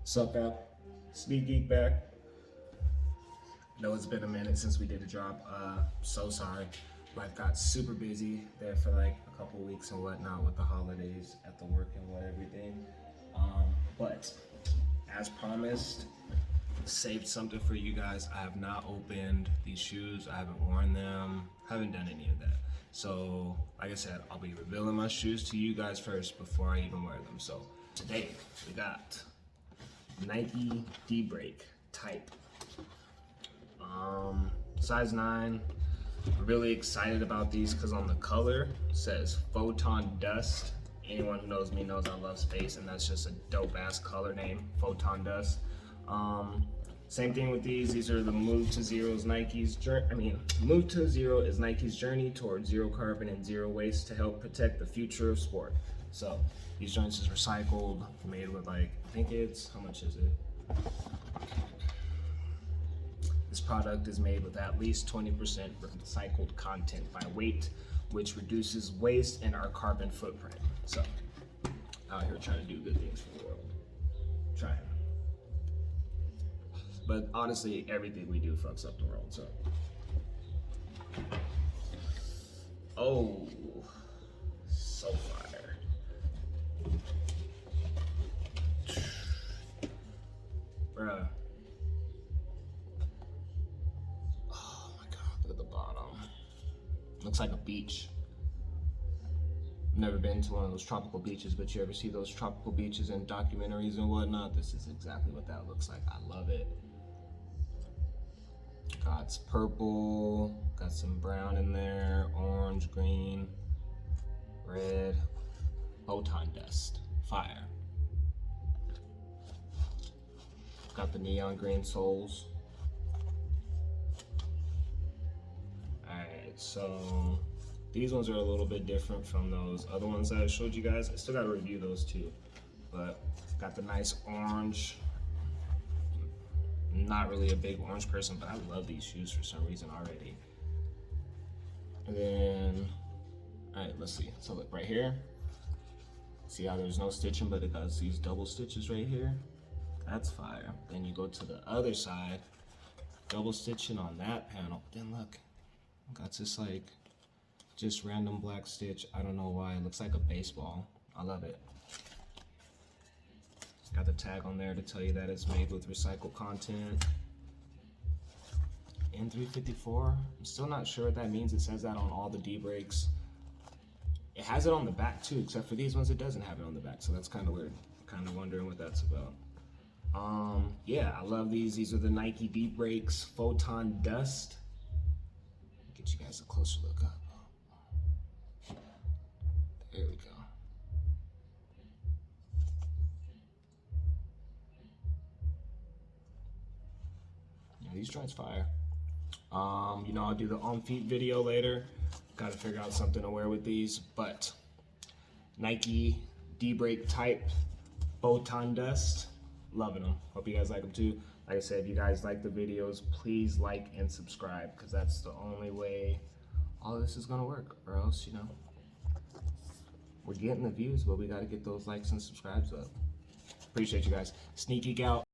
Sup, app? Sneak Geek back. Know it's been a minute since we did a drop. So sorry. Life got super busy there for like a couple weeks and whatnot with the holidays at the work and what everything. But as promised, saved something for you guys. I have not opened these shoes. I haven't worn them. Haven't done any of that. So, like I said, I'll be revealing my shoes to you guys first before I even wear them. So today we got Nike D-Break Type. Size 9. Really excited about these because on the color says Photon Dust. Anyone who knows me knows I love space, and that's just a dope ass color name, Photon Dust. Same thing with these. These are the Move to Zero is Nike's Move to Zero is Nike's journey towards zero carbon and zero waste to help protect the future of sport. So these joints is recycled, made with like, I think it's, how much is it? This product is made with at least 20% recycled content by weight, which reduces waste and our carbon footprint. So, out here trying to do good things for the world. Trying. But honestly, everything we do fucks up the world, so. Oh, so fire. Bruh. Oh my God, look at the bottom. Looks like a beach. I've never been to one of those tropical beaches, but you ever see those tropical beaches in documentaries and whatnot? This is exactly what that looks like. I love it. Got some purple, got some brown in there, orange, green, red, Photon Dust, fire. Got the neon green soles. Alright, so these ones are a little bit different from those other ones that I showed you guys. I still gotta review those too, but got the nice orange. Not really a big orange person, but I love these shoes for some reason already. And then, all right, let's see. So look right here. See how there's no stitching, but it got these double stitches right here. That's fire. Then you go to the other side, double stitching on that panel. Then look, got this like, just random black stitch. I don't know why, it looks like a baseball. I love it. Got the tag on there to tell you that it's made with recycled content. N354, I'm still not sure what that means. It says that on all the D-Breaks. It has it on the back too, except for these ones it doesn't have it on the back, so that's kind of weird. Kind of wondering what that's about. Yeah, I love these. These are the Nike D-Breaks Photon Dust. Get you guys a closer look up. There we go. These joints fire. You know, I'll do the on feet video later. Got to figure out something to wear with these, but Nike D-Break Type Photon Dust, loving them. Hope you guys like them too. Like I said, if you guys like the videos, please like and subscribe, because that's the only way all of this is gonna work, or else, you know, we're getting the views, but we got to get those likes and subscribes up. Appreciate you guys. Sneak Geek out.